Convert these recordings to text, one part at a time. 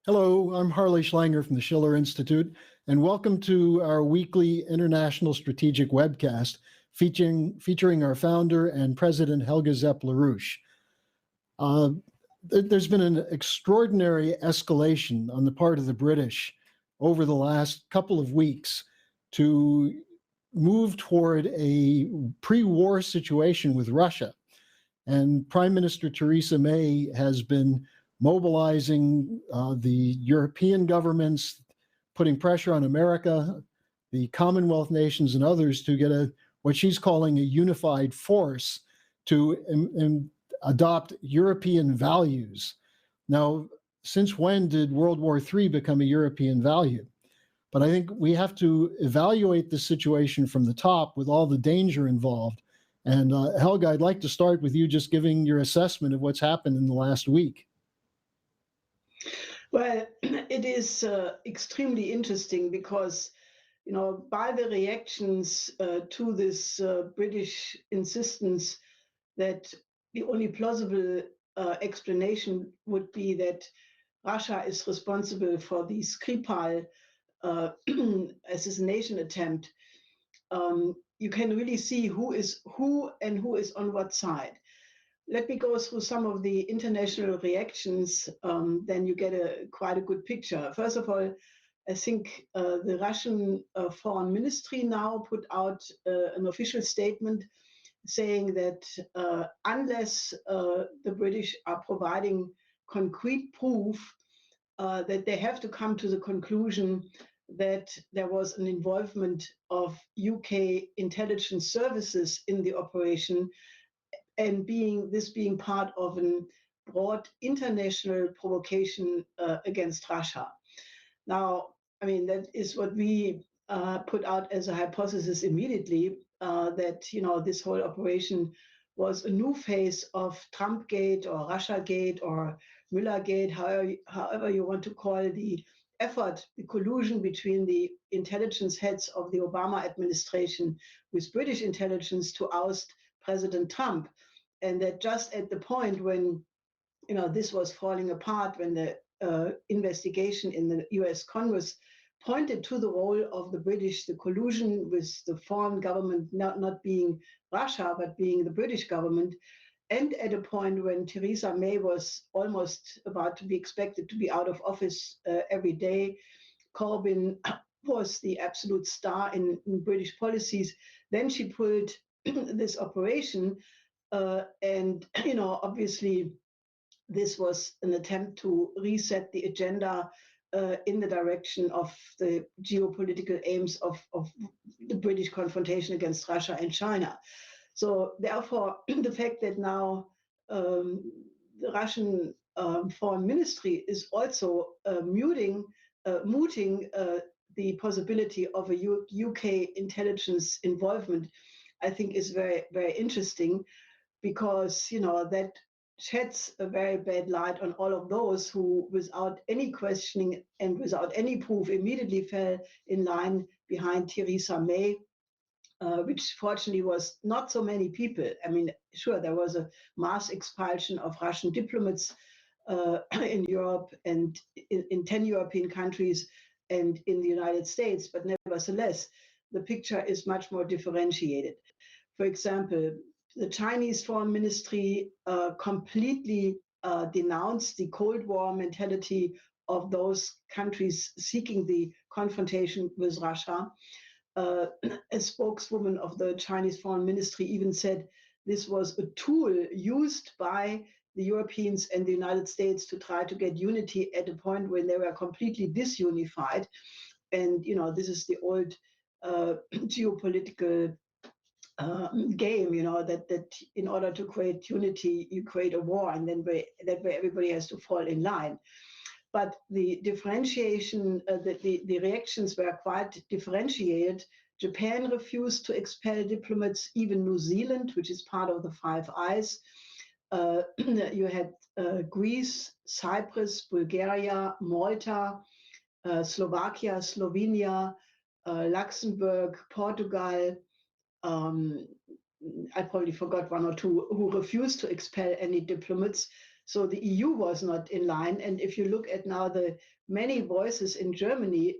Hello, I'm Harley Schlanger from the Schiller Institute, and welcome to our weekly International Strategic webcast featuring our founder and president, Helga Zepp LaRouche. There's been an extraordinary escalation on the part of the British over the last couple of weeks to move toward a pre-war situation with Russia. And Prime Minister Theresa May has been mobilizing the European governments, putting pressure on America, the Commonwealth nations, and others to get what she's calling a unified force to adopt European values. Now, since when did World War III become a European value? But I think we have to evaluate the situation from the top with all the danger involved. And Helga, I'd like to start with you just giving your assessment of what's happened in the last week. Well, it is extremely interesting because, by the reactions to this British insistence that the only plausible explanation would be that Russia is responsible for the Skripal assassination attempt, you can really see who is who and who is on what side. Let me go through some of the international reactions, then you get quite a good picture. First of all, I think the Russian foreign ministry now put out an official statement saying that unless the British are providing concrete proof that they have to come to the conclusion that there was an involvement of UK intelligence services in the operation, and this being part of a broad international provocation against Russia. Now, I mean, that is what we put out as a hypothesis immediately, that, this whole operation was a new phase of Trumpgate or Russiagate or Müllergate, however you want to call the effort, the collusion between the intelligence heads of the Obama administration with British intelligence to oust President Trump. And that just at the point when, this was falling apart, when the investigation in the US Congress pointed to the role of the British, the collusion with the foreign government not being Russia, but being the British government, and at a point when Theresa May was almost about to be expected to be out of office every day, Corbyn was the absolute star in British policies, then she pulled this operation. And, obviously, this was an attempt to reset the agenda in the direction of the geopolitical aims of the British confrontation against Russia and China. So therefore, the fact that now the Russian foreign ministry is also mooting the possibility of a UK intelligence involvement, I think is very, very interesting, because that sheds a very bad light on all of those who, without any questioning and without any proof, immediately fell in line behind Theresa May, which fortunately was not so many people. I mean, sure, there was a mass expulsion of Russian diplomats in Europe and in 10 European countries and in the United States, but nevertheless, the picture is much more differentiated. For example, the Chinese foreign ministry completely denounced the Cold War mentality of those countries seeking the confrontation with Russia. A spokeswoman of the Chinese foreign ministry even said this was a tool used by the Europeans and the United States to try to get unity at a point when they were completely disunified. And, this is the old geopolitical game, that in order to create unity, you create a war, and then that way everybody has to fall in line. But the differentiation, the reactions were quite differentiated. Japan refused to expel diplomats, even New Zealand, which is part of the Five Eyes. You had Greece, Cyprus, Bulgaria, Malta, Slovakia, Slovenia, Luxembourg, Portugal. I probably forgot one or two who refused to expel any diplomats. So the EU was not in line. And if you look at now the many voices in Germany,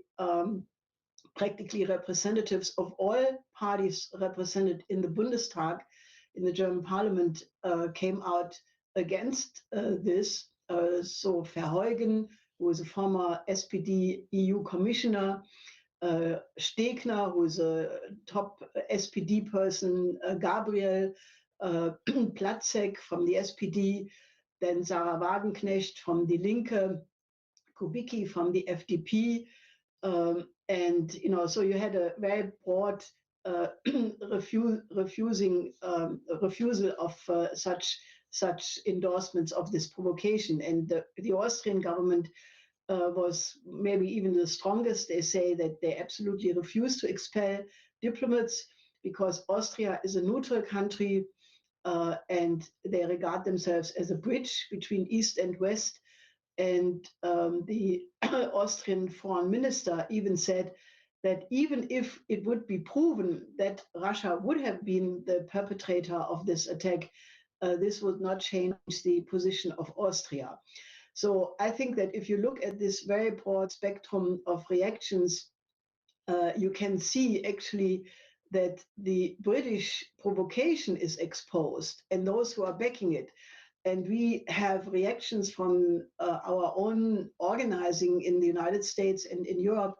practically representatives of all parties represented in the Bundestag, in the German parliament, came out against this. So Verheugen, who is a former SPD EU commissioner, Stegner, who is a top SPD person, Gabriel Platzek from the SPD, then Sarah Wagenknecht from the Linke, Kubicki from the FDP, and so you had a very broad refusal of such endorsements of this provocation. And the Austrian government was maybe even the strongest. They say that they absolutely refuse to expel diplomats because Austria is a neutral country, and they regard themselves as a bridge between East and West. And the Austrian foreign minister even said that even if it would be proven that Russia would have been the perpetrator of this attack, this would not change the position of Austria. So I think that if you look at this very broad spectrum of reactions, you can see actually that the British provocation is exposed and those who are backing it. And we have reactions from our own organizing in the United States and in Europe.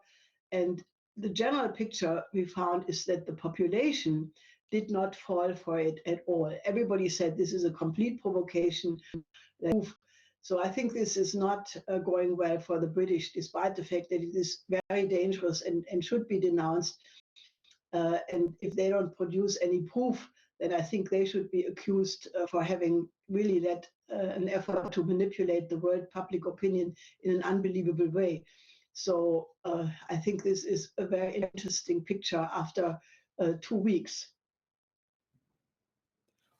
And the general picture we found is that the population did not fall for it at all. Everybody said this is a complete provocation. So I think this is not going well for the British, despite the fact that it is very dangerous and should be denounced. And if they don't produce any proof, then I think they should be accused for having really led an effort to manipulate the world public opinion in an unbelievable way. So I think this is a very interesting picture after 2 weeks.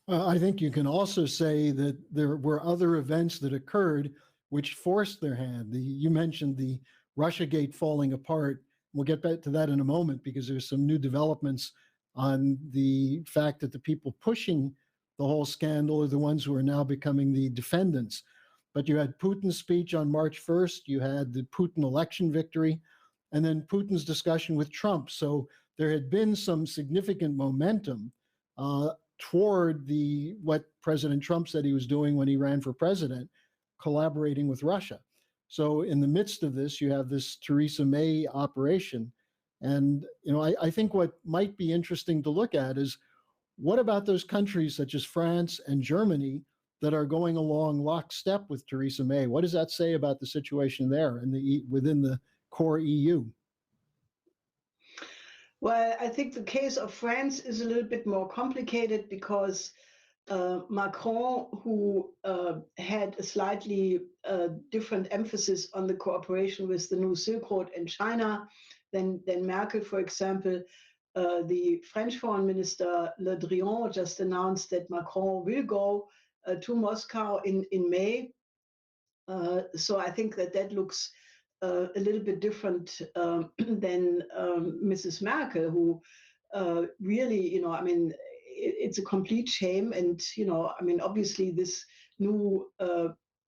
I think you can also say that there were other events that occurred which forced their hand. You mentioned the Russiagate falling apart. We'll get back to that in a moment because there's some new developments on the fact that the people pushing the whole scandal are the ones who are now becoming the defendants. But you had Putin's speech on March 1st, you had the Putin election victory, and then Putin's discussion with Trump. So there had been some significant momentum toward what President Trump said he was doing when he ran for president, collaborating with Russia. So in the midst of this, you have this Theresa May operation. And I think what might be interesting to look at is what about those countries such as France and Germany that are going along lockstep with Theresa May? What does that say about the situation there within the core EU? Well, I think the case of France is a little bit more complicated because Macron, who had a slightly different emphasis on the cooperation with the new Silk Road and China than Merkel, for example, the French foreign minister Le Drian just announced that Macron will go to Moscow in May. So I think that looks a little bit different than Mrs. Merkel, who really, it's a complete shame. And, obviously this new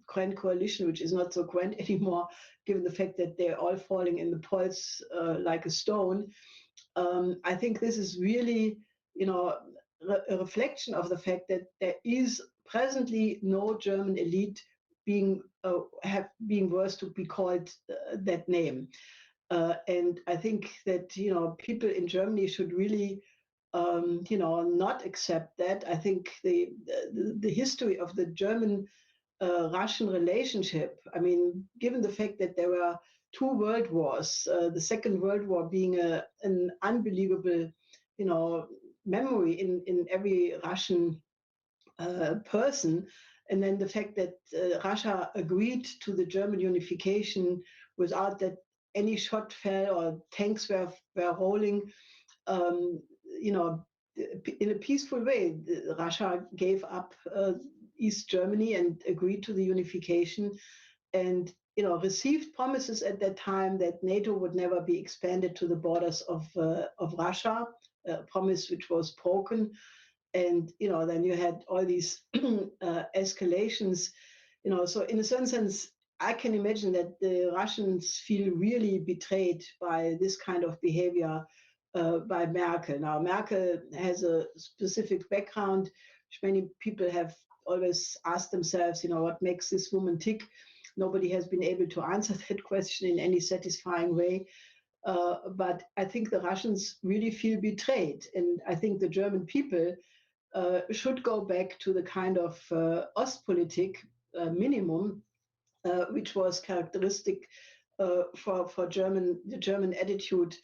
grand coalition, which is not so grand anymore, given the fact that they're all falling in the polls like a stone. I think this is really, a reflection of the fact that there is presently no German elite being worth to be called that name. And I think that, people in Germany should really, not accept that. I think the history of the German-Russian relationship, given the fact that there were 2 world wars, the Second World War being an unbelievable, memory in every Russian person, and then the fact that Russia agreed to the German unification without that any shot fell or tanks were rolling, in a peaceful way. Russia gave up East Germany and agreed to the unification, and received promises at that time that NATO would never be expanded to the borders of Russia, a promise which was broken. And then you had all these escalations So in a certain sense, I can imagine that the Russians feel really betrayed by this kind of behavior by Merkel. Now, Merkel has a specific background, which many people have always asked themselves, what makes this woman tick? Nobody has been able to answer that question in any satisfying way. But I think the Russians really feel betrayed. And I think the German people should go back to the kind of Ostpolitik minimum, which was characteristic for the German attitude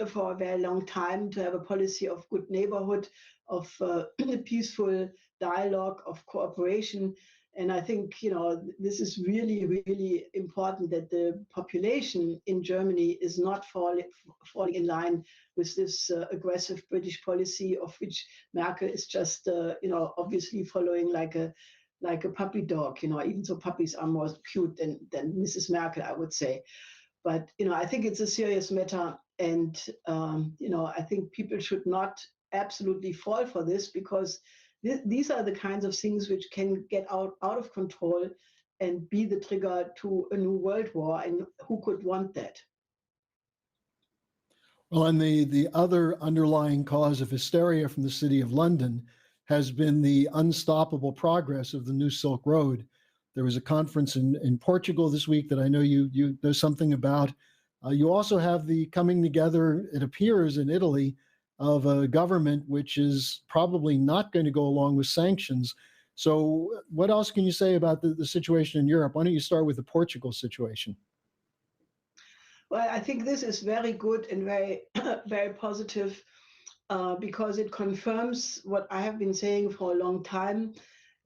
for a very long time, to have a policy of good neighborhood, of peaceful dialogue, of cooperation. And I think, this is really, really important, that the population in Germany is not falling in line with this aggressive British policy, of which Merkel is just, obviously following like a puppy dog, even though puppies are more cute than Mrs. Merkel, I would say. But, I think it's a serious matter. And, I think people should not absolutely fall for this, because these are the kinds of things which can get out of control and be the trigger to a new world war. And who could want that? Well, and the other underlying cause of hysteria from the City of London has been the unstoppable progress of the New Silk Road. There was a conference in Portugal this week that I know you know something about. You also have the coming together, it appears, in Italy, of a government which is probably not going to go along with sanctions. So what else can you say about the situation in Europe? Why don't you start with the Portugal situation? Well, I think this is very good and very, very positive, because it confirms what I have been saying for a long time,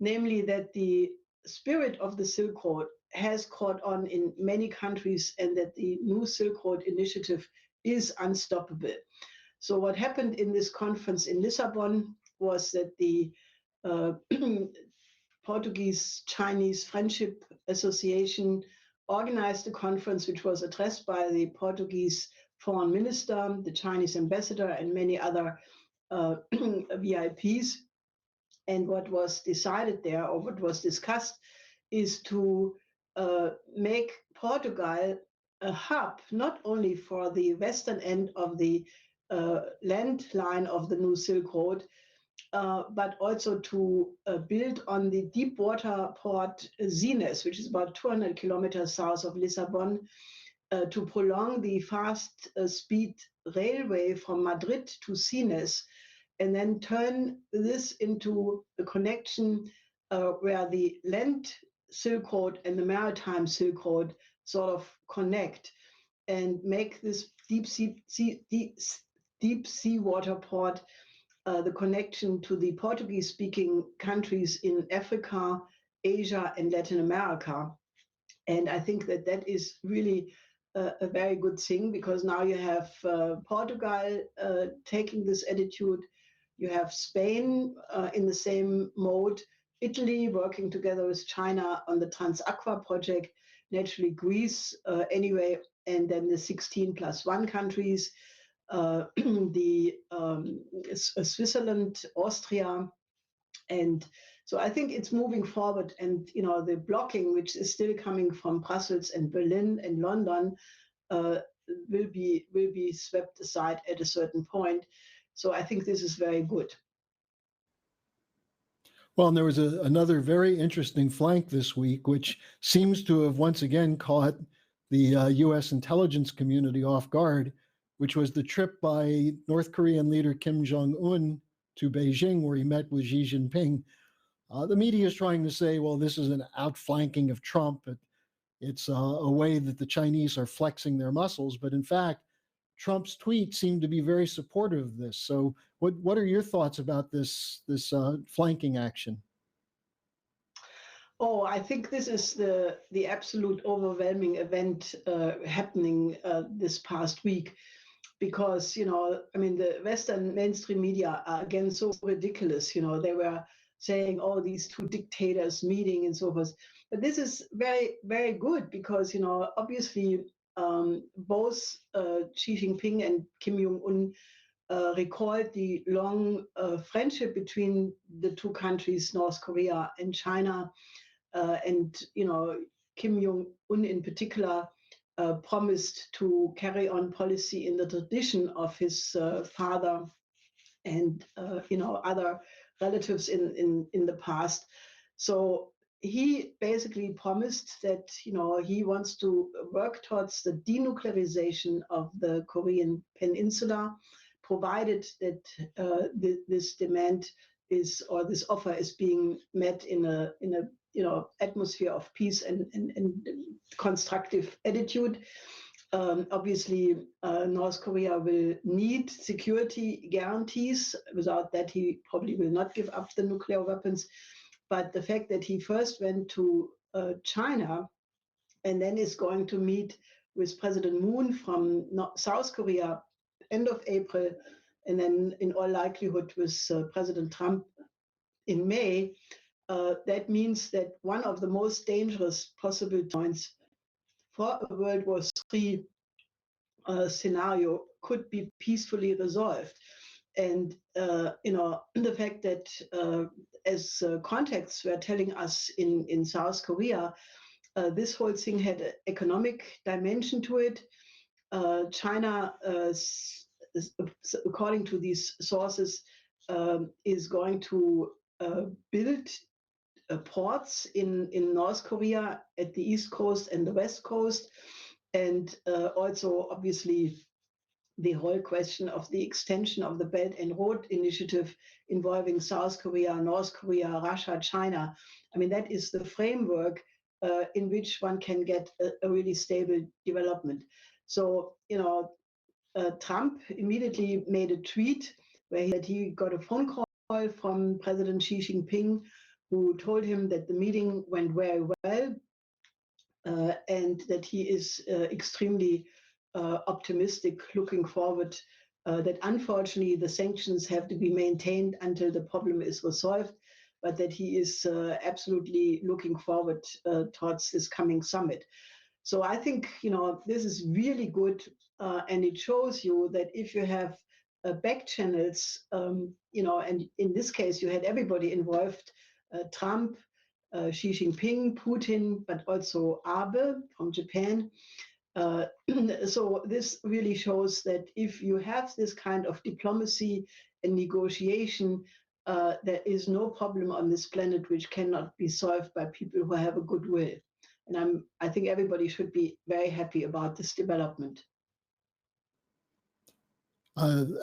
namely that the spirit of the Silk Road has caught on in many countries, and that the new Silk Road initiative is unstoppable. So what happened in this conference in Lisbon was that the uh, Portuguese-Chinese Friendship Association organized a conference which was addressed by the Portuguese foreign minister, the Chinese ambassador, and many other VIPs. And what was decided there, or what was discussed, is to make Portugal a hub, not only for the western end of the land line of the new Silk Road, but also to build on the deep water port Sines, which is about 200 kilometers south of Lisbon, to prolong the fast speed railway from Madrid to Sines, and then turn this into a connection where the land Silk Road and the maritime Silk Road sort of connect, and make this deep sea water port the connection to the Portuguese-speaking countries in Africa, Asia, and Latin America. And I think that is really a very good thing, because now you have Portugal taking this attitude, you have Spain in the same mode, Italy working together with China on the Transaqua project, naturally Greece anyway, and then the 16+1 countries, the Switzerland, Austria. And so I think it's moving forward, and the blocking, which is still coming from Brussels and Berlin and London, will be swept aside at a certain point. So I think this is very good. Well, and there was another very interesting flank this week, which seems to have once again caught the U.S. intelligence community off guard, which was the trip by North Korean leader Kim Jong-un to Beijing, where he met with Xi Jinping. The media is trying to say, well, this is an outflanking of Trump. It's a way that the Chinese are flexing their muscles. But in fact, Trump's tweets seem to be very supportive of this. So what are your thoughts about this flanking action? Oh, I think this is the absolute overwhelming event happening this past week, because the Western mainstream media are again so ridiculous. They were saying, "Oh, these two dictators meeting," and so forth. But this is very, very good, because obviously both Xi Jinping and Kim Jong Un recalled the long friendship between the two countries, North Korea and China. and Kim Jong-un in particular promised to carry on policy in the tradition of his father and other relatives in the past. So he basically promised that he wants to work towards the denuclearization of the Korean Peninsula, provided that this demand is, or this offer is being met in a atmosphere of peace and constructive attitude. Obviously, North Korea will need security guarantees. Without that, he probably will not give up the nuclear weapons. But the fact that he first went to China and then is going to meet with President Moon from South Korea end of April, and then in all likelihood with President Trump in May, that means that one of the most dangerous possible points for a World War III scenario could be peacefully resolved. And the fact that as contacts were telling us in South Korea, this whole thing had an economic dimension to it. China, according to these sources, is going to build ports in North Korea at the East Coast and the West Coast. And also, obviously, the whole question of the extension of the Belt and Road Initiative involving South Korea, North Korea, Russia, China. I mean, that is the framework in which one can get a really stable development. So, Trump immediately made a tweet where he said he got a phone call from President Xi Jinping, who told him that the meeting went very well and that he is extremely optimistic, looking forward, that unfortunately the sanctions have to be maintained until the problem is resolved, but that he is absolutely looking forward towards this coming summit. So I think, this is really good, and it shows you that if you have back channels, and in this case you had everybody involved, Trump, Xi Jinping, Putin, but also Abe from Japan. So this really shows that if you have this kind of diplomacy and negotiation, there is no problem on this planet which cannot be solved by people who have a good will. And I think everybody should be very happy about this development.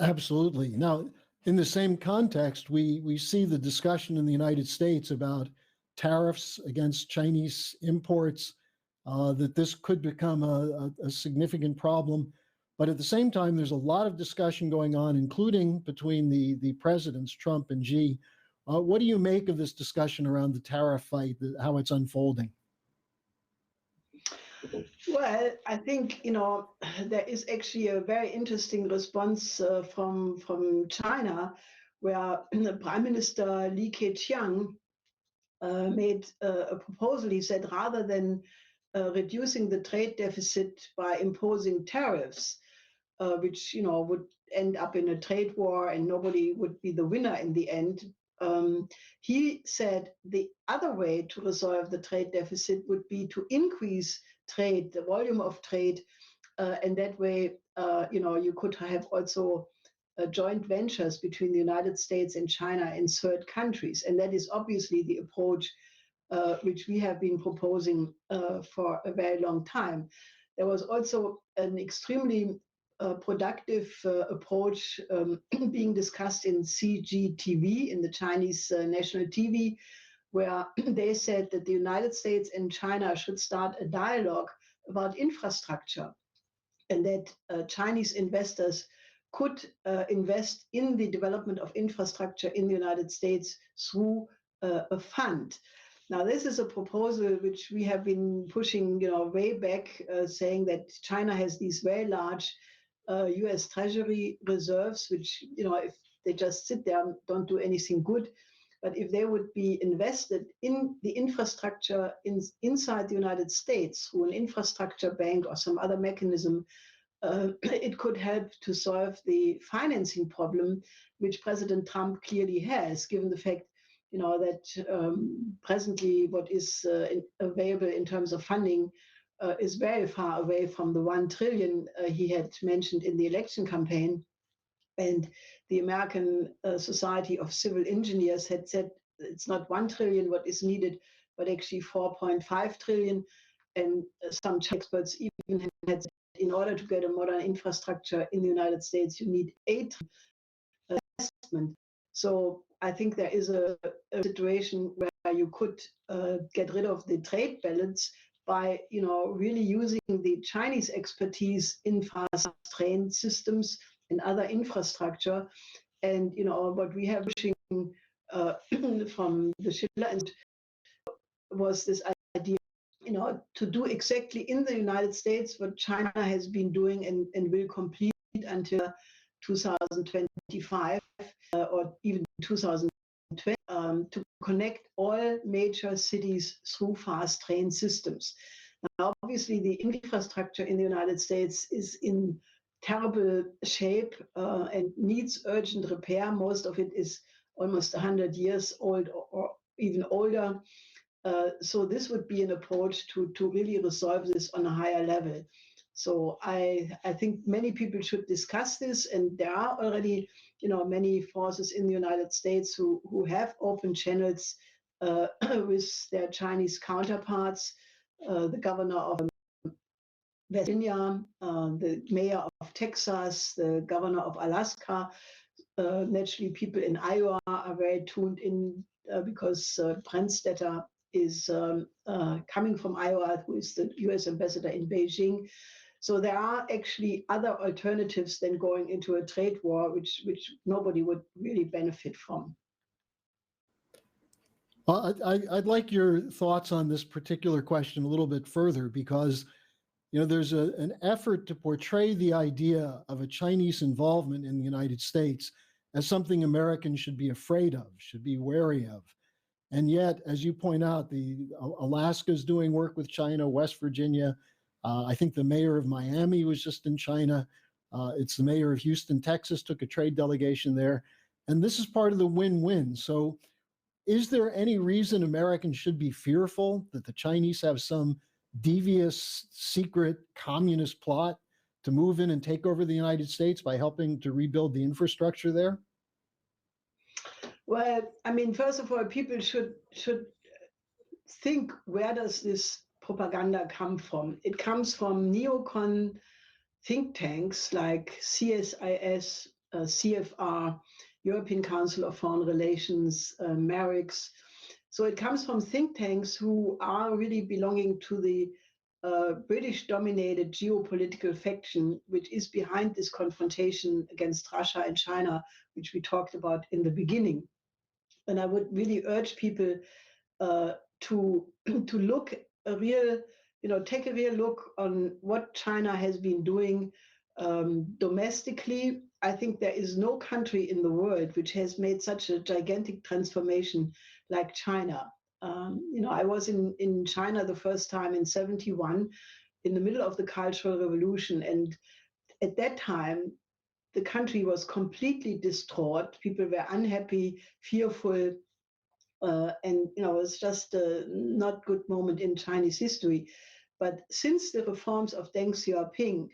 Absolutely. Now, in the same context, we see the discussion in the United States about tariffs against Chinese imports, that this could become a significant problem. But at the same time, there's a lot of discussion going on, including between the presidents, Trump and Xi. What do you make of this discussion around the tariff fight, how it's unfolding? Well, I think, there is actually a very interesting response from China, where the Prime Minister Li Keqiang made a proposal. He said rather than reducing the trade deficit by imposing tariffs, which would end up in a trade war and nobody would be the winner in the end. He said the other way to resolve the trade deficit would be to increase trade, the volume of trade, and that way, you could have also joint ventures between the United States and China in third countries, and that is obviously the approach which we have been proposing for a very long time. There was also an extremely productive approach being discussed in CGTV, in the Chinese national TV, where they said that the United States and China should start a dialogue about infrastructure, and that Chinese investors could invest in the development of infrastructure in the United States through a fund. Now, this is a proposal which we have been pushing, way back, saying that China has these very large US Treasury reserves, which, if they just sit there and don't do anything good, but if they would be invested in the infrastructure inside the United States through an infrastructure bank or some other mechanism, it could help to solve the financing problem, which President Trump clearly has, given the fact, that presently what is available in terms of funding is very far away from the 1 trillion he had mentioned in the election campaign. And the American Society of Civil Engineers had said it's not 1 trillion what is needed, but actually 4.5 trillion. And some experts even had said in order to get a modern infrastructure in the United States, you need 8 trillion investment. So I think there is a situation where you could get rid of the trade balance by really using the Chinese expertise in fast train systems and other infrastructure. And what we have from the Schiller Institute was this idea to do exactly in the United States what China has been doing and will complete until 2025 or even 2020, to connect all major cities through fast train systems. Now, obviously, the infrastructure in the United States is in terrible shape and needs urgent repair. Most of it is almost 100 years old or even older. So this would be an approach to really resolve this on a higher level. So I think many people should discuss this, and there are already many forces in the United States who have open channels with their Chinese counterparts. The governor of Virginia, the mayor of Texas, the governor of Alaska. Naturally, people in Iowa are very tuned in because Brandstetter is coming from Iowa, who is the US ambassador in Beijing. So there are actually other alternatives than going into a trade war, which nobody would really benefit from. Well, I'd like your thoughts on this particular question a little bit further, because there's an effort to portray the idea of a Chinese involvement in the United States as something Americans should be afraid of, should be wary of. And yet, as you point out, Alaska's doing work with China, West Virginia. I think the mayor of Miami was just in China. It's the mayor of Houston, Texas, took a trade delegation there. And this is part of the win-win. So is there any reason Americans should be fearful that the Chinese have some devious, secret communist plot to move in and take over the United States by helping to rebuild the infrastructure there? Well, I mean, first of all, people should think, where does this propaganda come from? It comes from neocon think tanks like CSIS, CFR, European Council of Foreign Relations, MERICS. So it comes from think tanks who are really belonging to the British-dominated geopolitical faction, which is behind this confrontation against Russia and China, which we talked about in the beginning. And I would really urge people to look a real, take a real look on what China has been doing domestically. I think there is no country in the world which has made such a gigantic transformation like China. I was in China the first time in 1971, in the middle of the Cultural Revolution, and at that time, the country was completely distraught. People were unhappy, fearful, and it was just a not good moment in Chinese history. But since the reforms of Deng Xiaoping,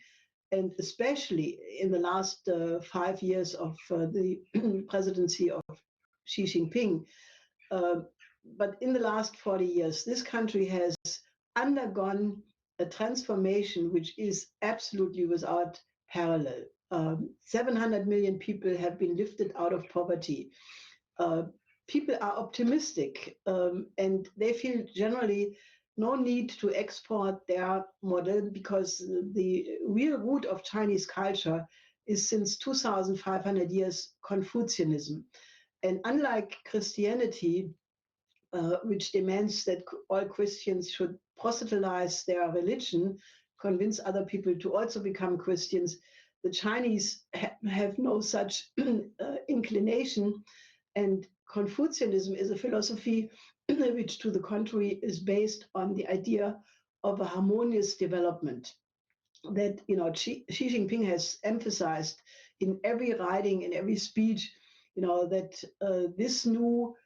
and especially in the last 5 years of the presidency of Xi Jinping, but in the last 40 years, this country has undergone a transformation which is absolutely without parallel. 700 million people have been lifted out of poverty. People are optimistic, and they feel generally no need to export their model, because the real root of Chinese culture is since 2,500 years Confucianism. And unlike Christianity, which demands that all Christians should proselytize their religion, convince other people to also become Christians, the Chinese have no such inclination. And Confucianism is a philosophy which, to the contrary, is based on the idea of a harmonious development that Xi Jinping has emphasized in every writing, in every speech, that this new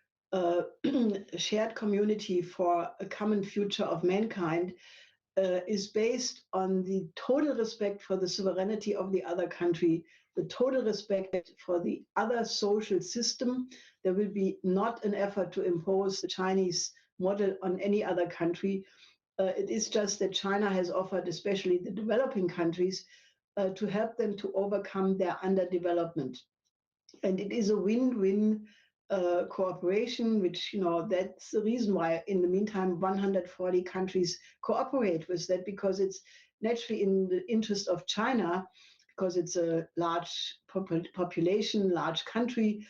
shared community for a common future of mankind is based on the total respect for the sovereignty of the other country, the total respect for the other social system. There will be not an effort to impose the Chinese model on any other country. It is just that China has offered, especially the developing countries, to help them to overcome their underdevelopment. And it is a win-win cooperation, which, that's the reason why, in the meantime, 140 countries cooperate with that, because it's naturally in the interest of China, because it's a large population, large country,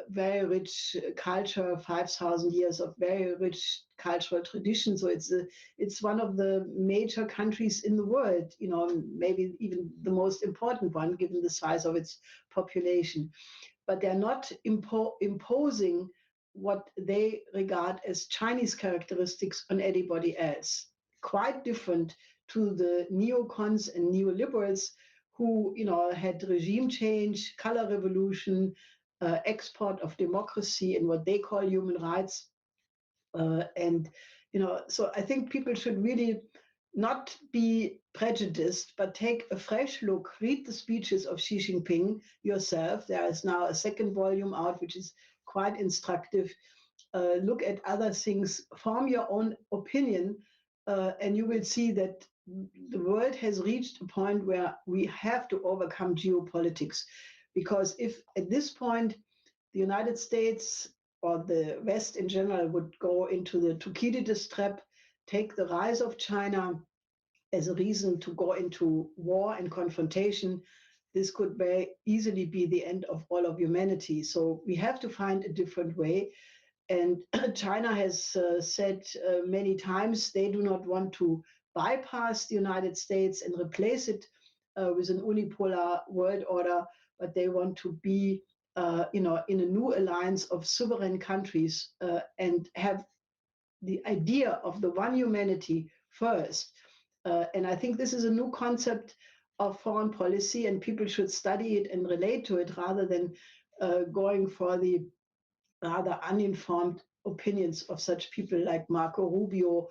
very rich culture, 5,000 years of very rich cultural tradition. So it's one of the major countries in the world, maybe even the most important one, given the size of its population. But they're not imposing what they regard as Chinese characteristics on anybody else. Quite different to the neocons and neoliberals who, had regime change, color revolution, export of democracy and what they call human rights. So I think people should really not be prejudiced, but take a fresh look, read the speeches of Xi Jinping yourself. There is now a second volume out, which is quite instructive. Look at other things, form your own opinion, and you will see that the world has reached a point where we have to overcome geopolitics. Because if at this point the United States or the West in general would go into the Thucydides trap, take the rise of China as a reason to go into war and confrontation, this could very easily be the end of all of humanity. So we have to find a different way. And China has said many times they do not want to bypass the United States and replace it with an unipolar world order, but they want to be in a new alliance of sovereign countries and have the idea of the one humanity first. And I think this is a new concept of foreign policy, and people should study it and relate to it rather than going for the rather uninformed opinions of such people like Marco Rubio,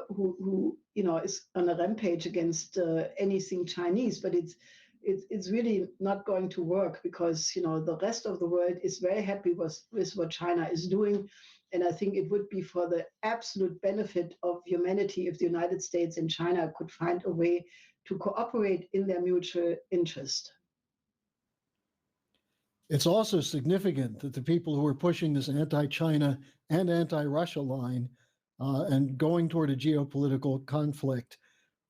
who is on a rampage against anything Chinese. But it's really not going to work, because the rest of the world is very happy with what China is doing. And I think it would be for the absolute benefit of humanity if the United States and China could find a way to cooperate in their mutual interest. It's also significant that the people who are pushing this anti-China and anti-Russia line and going toward a geopolitical conflict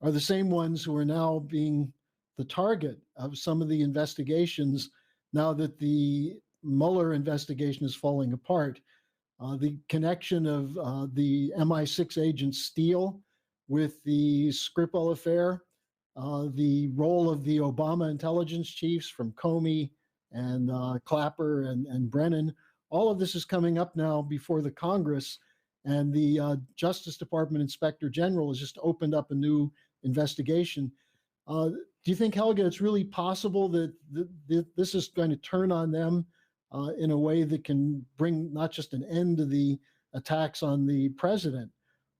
are the same ones who are now being the target of some of the investigations now that the Mueller investigation is falling apart. The connection of the MI6 agent Steele with the Skripal affair, the role of the Obama intelligence chiefs from Comey and Clapper and Brennan, all of this is coming up now before the Congress, and the Justice Department Inspector General has just opened up a new investigation. Do you think, Helga, it's really possible that this is going to turn on them in a way that can bring not just an end to the attacks on the president,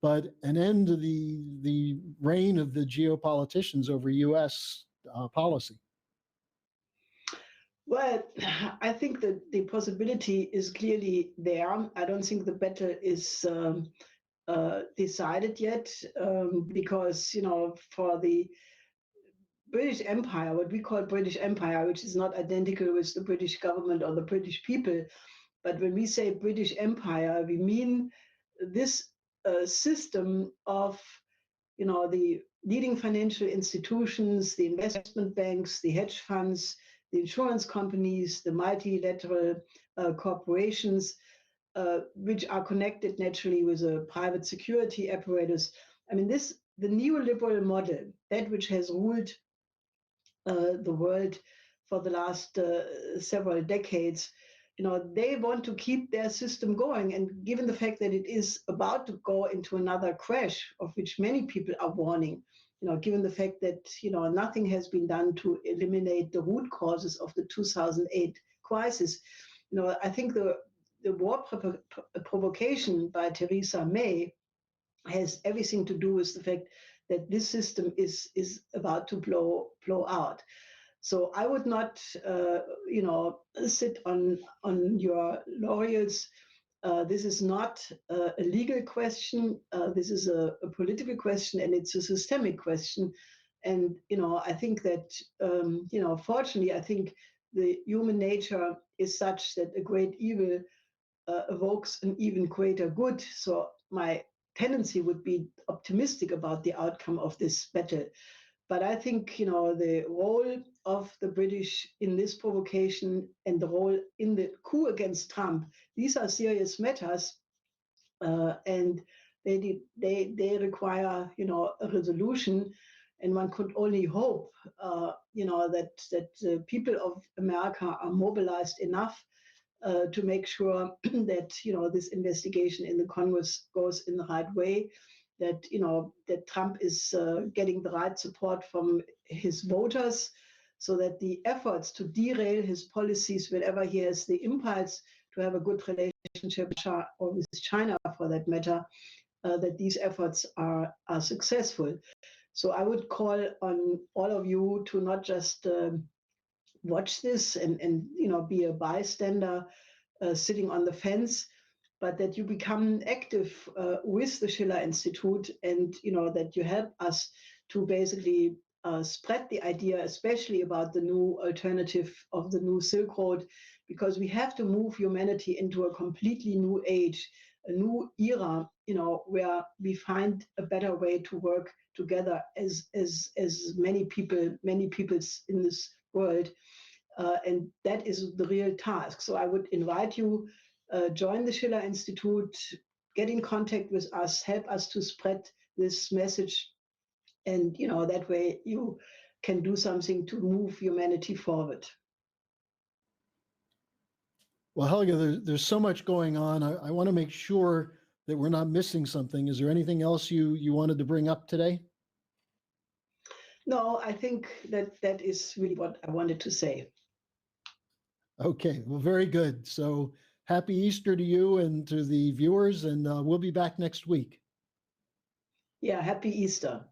but an end to the reign of the geopoliticians over U.S. Policy? Well, I think that the possibility is clearly there. I don't think the battle is decided yet, because, for the British Empire, what we call British Empire, which is not identical with the British government or the British people, but when we say British Empire, we mean this system of, the leading financial institutions, the investment banks, the hedge funds, the insurance companies, the multilateral corporations, which are connected naturally with a private security apparatus. I mean, the neoliberal model, that which has ruled the world for the last several decades, they want to keep their system going. And given the fact that it is about to go into another crash, of which many people are warning, given the fact that, nothing has been done to eliminate the root causes of the 2008 crisis, I think the the war provocation by Theresa May has everything to do with the fact that this system is about to blow out. So I would not, sit on your laurels. This is not a legal question. This is a political question, and it's a systemic question. And I think that fortunately, I think the human nature is such that a great evil evokes an even greater good. So my tendency would be optimistic about the outcome of this battle. But I think, the role of the British in this provocation and the role in the coup against Trump, these are serious matters, and they require, a resolution. And one could only hope, that the people of America are mobilized enough to make sure that this investigation in the Congress goes in the right way, that that Trump is getting the right support from his voters, so that the efforts to derail his policies whenever he has the impulse to have a good relationship or with China, for that matter, that these efforts are successful. So I would call on all of you to not just watch this and be a bystander sitting on the fence, but that you become active with the Schiller Institute, and that you help us to basically spread the idea, especially about the new alternative of the new Silk Road, because we have to move humanity into a completely new age, a new era, where we find a better way to work together as many peoples in this world. And that is the real task. So I would invite you, join the Schiller Institute, get in contact with us, help us to spread this message. And, that way you can do something to move humanity forward. Well, Helga, there's so much going on. I want to make sure that we're not missing something. Is there anything else you wanted to bring up today? No, I think that is really what I wanted to say. Okay, well, very good. So happy Easter to you and to the viewers, and we'll be back next week. Yeah, happy Easter.